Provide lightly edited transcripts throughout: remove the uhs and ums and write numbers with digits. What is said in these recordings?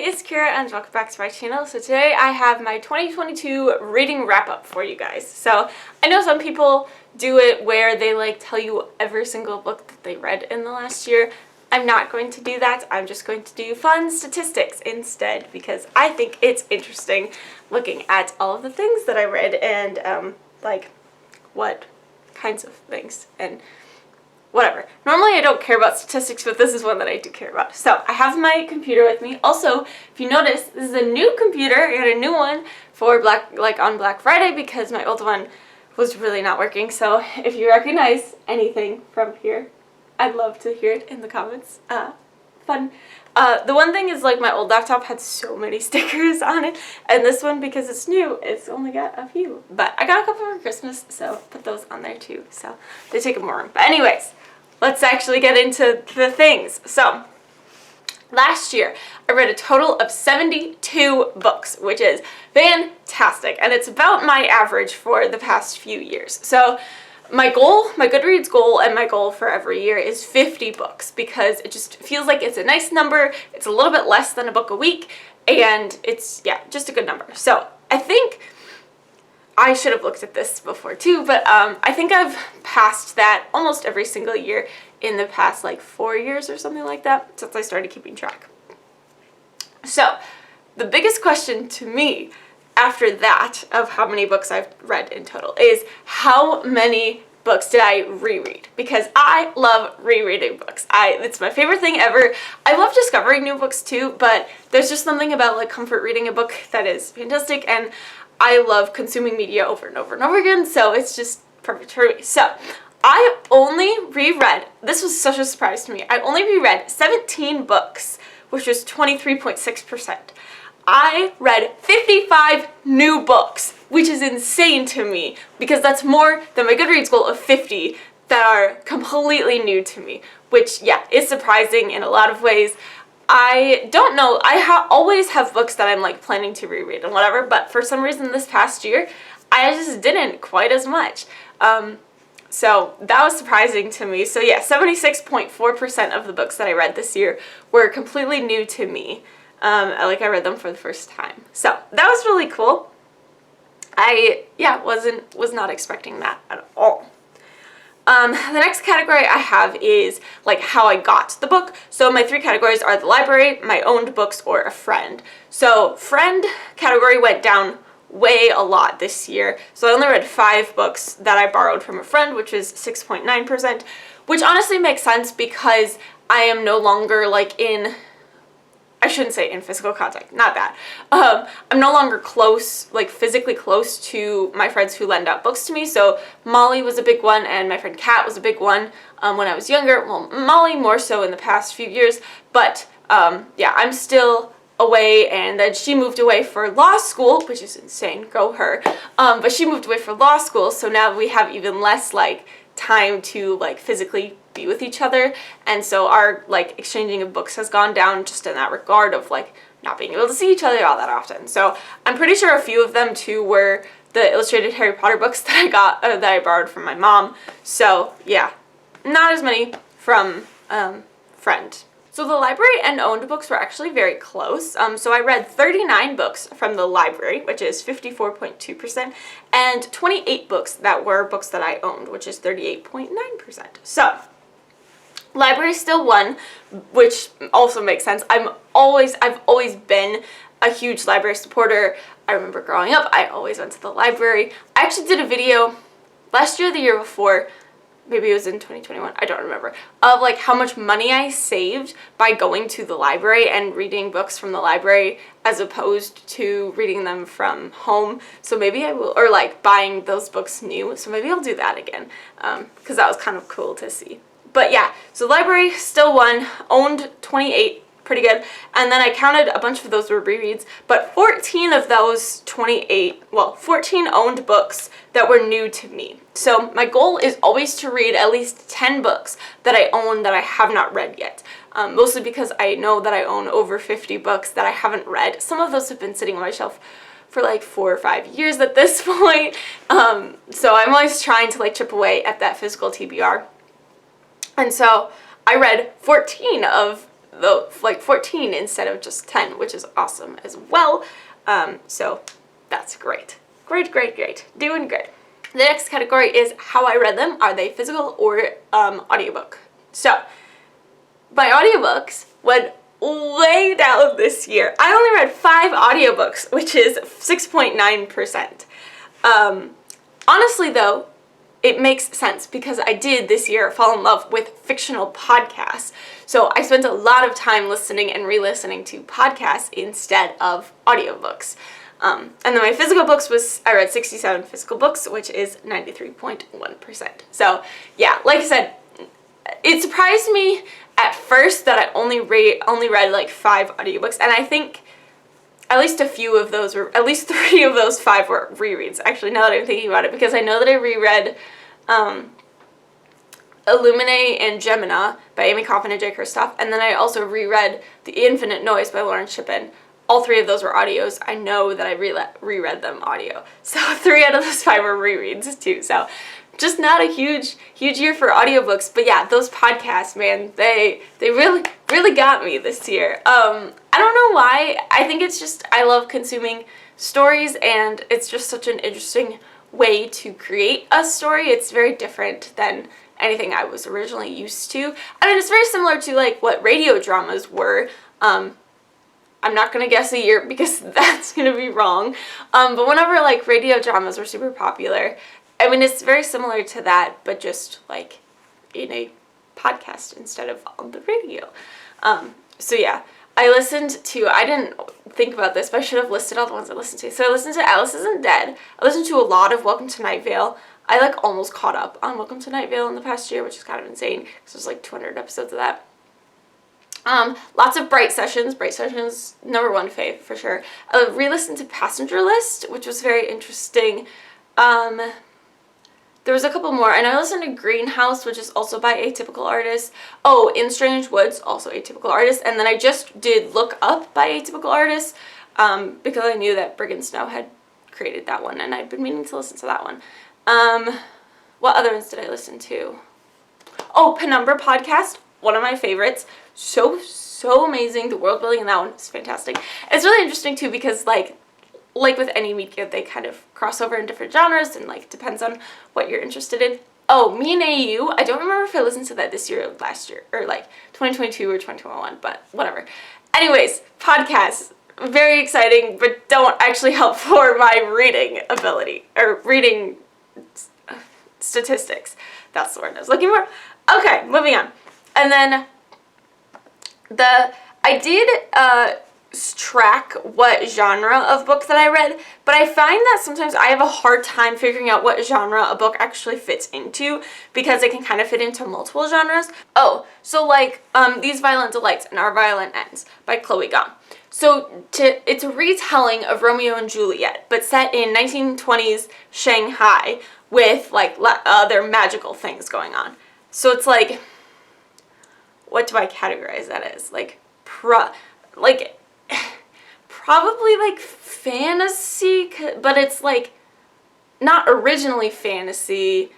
it's Kira and welcome back to my channel. So today I have my 2022 reading wrap-up for you guys. So I know some people do it where they tell you every single book that they read in the last year. I'm not going to do that. I'm just going to do fun statistics instead because I think it's interesting looking at all of the things that I read and what kinds of things and whatever. Normally I don't care about statistics, but this is one that I do care about. So I have my computer with me. Also, if you notice, this is a new computer. I got a new one for on Black Friday because my old one was really not working. So if you recognize anything from here, I'd love to hear it in the comments. Fun. The one thing is my old laptop had so many stickers on it, and this one, because it's new, it's only got a few. But I got a couple for Christmas, so put those on there too. So they take up more room. But anyways, let's actually get into the things. So last year, I read a total of 72 books, which is fantastic, and it's about my average for the past few years. So my goal, my Goodreads goal, and my goal for every year is 50 books because it just feels like it's a nice number. It's a little bit less than a book a week, and it's, yeah, just a good number. So I think I should have looked at this before too, but I think I've passed that almost every single year in the past 4 years or something like that since I started keeping track. So the biggest question to me after that of how many books I've read in total is how many books did I reread? Because I love rereading books. It's my favorite thing ever. I love discovering new books too, but there's just something about comfort reading a book that is fantastic, and I love consuming media over and over and over again, so it's just perfect for me. So I only reread, this was such a surprise to me, I only reread 17 books, which was 23.6%. I read 55 new books, which is insane to me because that's more than my Goodreads goal of 50 that are completely new to me, which, yeah, is surprising in a lot of ways. I don't know, I always have books that I'm planning to reread and whatever, but for some reason this past year, I just didn't quite as much. So that was surprising to me. So yeah, 76.4% of the books that I read this year were completely new to me. I read them for the first time. So that was really cool. I was not expecting that at all. The next category I have is how I got the book. So my three categories are the library, my owned books, or a friend. So friend category went down way a lot this year. So I only read 5 books that I borrowed from a friend, which is 6.9%, which honestly makes sense because I am no longer I shouldn't say in physical contact, not that. I'm no longer close, physically close to my friends who lend out books to me. So Molly was a big one, and my friend Kat was a big one when I was younger. Well, Molly more so in the past few years, but yeah, I'm still away, and then she moved away for law school, which is insane, go her. But she moved away for law school, so now we have even less time to physically be with each other, and so our exchanging of books has gone down just in that regard of not being able to see each other all that often. So I'm pretty sure a few of them too were the illustrated Harry Potter books that I got that I borrowed from my mom. So yeah, not as many from friend. So the library and owned books were actually very close. So I read 39 books from the library, which is 54.2%, and 28 books that were books that I owned, which is 38.9%. So library still won, which also makes sense. I've always been a huge library supporter. I remember growing up, I always went to the library. I actually did a video last year or the year before, maybe it was in 2021, I don't remember, of how much money I saved by going to the library and reading books from the library as opposed to reading them from home. So maybe I will, or buying those books new, so maybe I'll do that again, because that was kind of cool to see. But yeah, so library still won, owned 28, pretty good, and then I counted a bunch of those were rereads, but 14 of those 14 owned books that were new to me. So my goal is always to read at least 10 books that I own that I have not read yet, mostly because I know that I own over 50 books that I haven't read. Some of those have been sitting on my shelf for 4 or 5 years at this point, so I'm always trying to chip away at that physical TBR. And so I read 14 of like 14 instead of just 10, which is awesome as well. So that's great. Great. Doing good. The next category is how I read them. Are they physical or audiobook? So my audiobooks went way down this year. I only read 5 audiobooks, which is 6.9%. Honestly though, it makes sense because I did this year fall in love with fictional podcasts. So I spent a lot of time listening and re-listening to podcasts instead of audiobooks. And then my physical books I read 67 physical books, which is 93.1%. So yeah, like I said, it surprised me at first that I only read like 5 audiobooks, and I think at least at least 3 of those 5 were rereads, actually, now that I'm thinking about it, because I know that I reread Illuminae and Gemina by Amy Coffin and Jay Kristoff, and then I also reread The Infinite Noise by Lauren Shippen. All 3 of those were audios. I know that I reread them audio. So 3 out of those 5 were rereads too. So just not a huge year for audiobooks. But yeah, those podcasts, man, they really got me this year. I don't know why. I think it's just I love consuming stories, and it's just such an interesting way to create a story. It's very different than anything I was originally used to. I mean, it's very similar to like what radio dramas were. I'm not going to guess a year because that's going to be wrong. But whenever like radio dramas were super popular, I mean, it's very similar to that, but just like in a podcast instead of on the radio. So yeah, I didn't think about this, but I should have listed all the ones I listened to. So I listened to Alice Isn't Dead. I listened to a lot of Welcome to Night Vale. I like almost caught up on Welcome to Night Vale in the past year, which is kind of insane because there's like 200 episodes of that. Lots of Bright Sessions. Bright Sessions, number 1 fave for sure. I re-listened to Passenger List, which was very interesting. There was a couple more, and I listened to Greenhouse, which is also by Atypical Artists. Oh, In Strange Woods, also Atypical Artists. And then I just did Look Up by Atypical Artists because I knew that Brigg & Snow had created that one, and I'd been meaning to listen to that one. What other ones did I listen to? Oh, Penumbra Podcast, one of my favorites. So amazing. The world building in that one is fantastic. It's really interesting too because like with any media, they kind of cross over in different genres and like depends on what you're interested in. Oh, Me and AU. I don't remember if I listened to that this year or last year or like 2022 or 2021, but whatever. Anyways, podcasts, very exciting, but don't actually help for my reading ability or reading statistics. That's the word I was looking for. Okay, moving on. And then I did track what genre of book that I read, but I find that sometimes I have a hard time figuring out what genre a book actually fits into because it can kind of fit into multiple genres. Oh, so like These Violent Delights and Our Violent Ends by Chloe Gong. So it's a retelling of Romeo and Juliet, but set in 1920s Shanghai with like other magical things going on. So it's like, what do I categorize that as? Like probably like fantasy, but it's like not originally fantasy,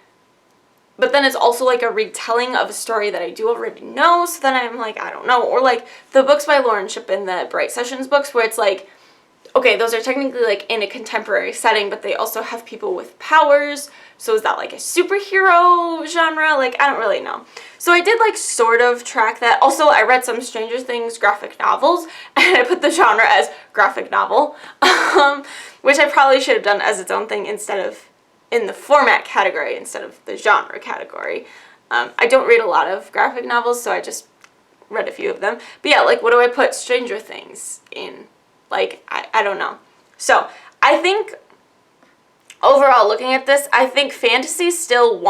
but then it's also like a retelling of a story that I do already know, so then I'm like, I don't know. Or like the books by Lauren Shippen, the Bright Sessions books, where it's like, okay, those are technically like in a contemporary setting, but they also have people with powers. So is that like a superhero genre? Like, I don't really know. So I did like sort of track that. Also, I read some Stranger Things graphic novels, and I put the genre as graphic novel, which I probably should have done as its own thing instead of in the format category instead of the genre category. I don't read a lot of graphic novels, so I just read a few of them. But yeah, like what do I put Stranger Things in? Like, I don't know. So I think overall, looking at this, I think fantasy still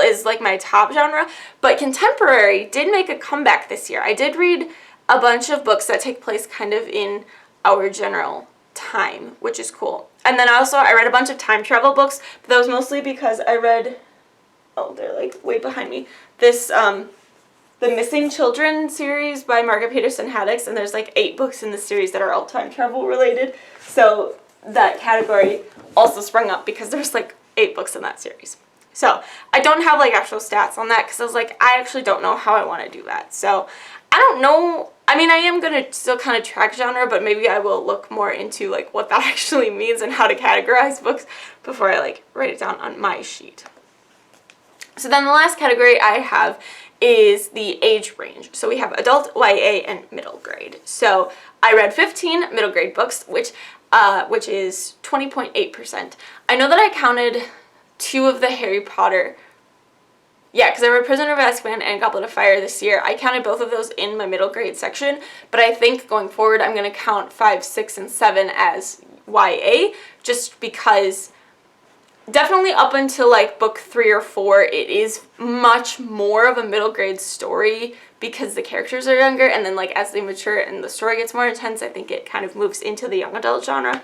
is like my top genre, but contemporary did make a comeback this year. I did read a bunch of books that take place kind of in our general time, which is cool. And then also I read a bunch of time travel books, but that was mostly because I read, oh, they're like way behind me, this, the Missing Children series by Margaret Peterson Haddix, and there's like 8 books in the series that are all time travel related. So that category also sprung up because there's like 8 books in that series. So I don't have like actual stats on that because I was like, I actually don't know how I want to do that. So I don't know. I mean, I am going to still kind of track genre, but maybe I will look more into like what that actually means and how to categorize books before I like write it down on my sheet. So then the last category I have is the age range. So we have adult, YA, and middle grade. So I read 15 middle grade books, which is 20.8%. I know that I counted 2 of the Harry Potter. Yeah, because I read Prisoner of Azkaban and Goblet of Fire this year. I counted both of those in my middle grade section, but I think going forward I'm going to count 5, 6, and 7 as YA, just because definitely up until like book 3 or 4, it is much more of a middle grade story because the characters are younger, and then like as they mature and the story gets more intense, I think it kind of moves into the young adult genre.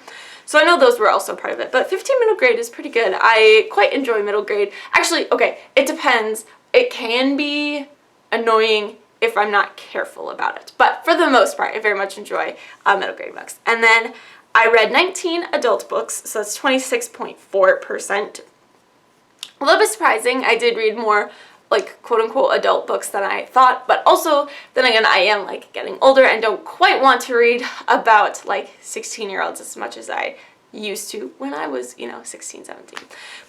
So I know those were also part of it, but 15 middle grade is pretty good. I quite enjoy middle grade. Actually, okay, it depends. It can be annoying if I'm not careful about it, but for the most part, I very much enjoy middle grade books. And then I read 19 adult books, so that's 26.4%. A little bit surprising. I did read more like quote-unquote adult books than I thought, but also then again I am like getting older and don't quite want to read about like 16-year-olds as much as I used to when I was, 16, 17.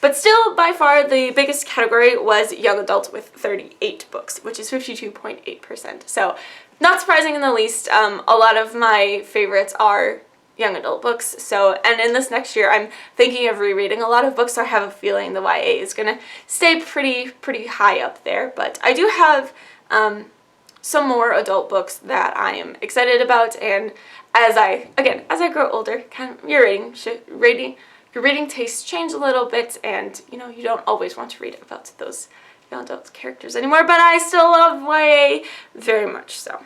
But still, by far the biggest category was young adult with 38 books, which is 52.8%. So not surprising in the least. A lot of my favorites are young adult books. So, and in this next year, I'm thinking of rereading a lot of books, so I have a feeling the YA is going to stay pretty high up there. But I do have some more adult books that I am excited about, and as I grow older, kind of your reading tastes change a little bit, and you don't always want to read about those young adult characters anymore, but I still love YA very much so.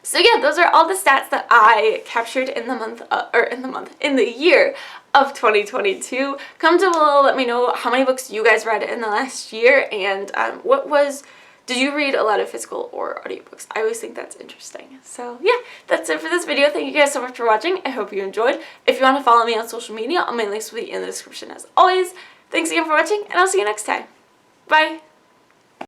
So yeah, those are all the stats that I captured in the year of 2022. Comment down below, let me know how many books you guys read in the last year, and did you read a lot of physical or audiobooks? I always think that's interesting. So yeah, that's it for this video. Thank you guys so much for watching. I hope you enjoyed. If you want to follow me on social media, all my links will be in the description as always. Thanks again for watching, and I'll see you next time. Bye!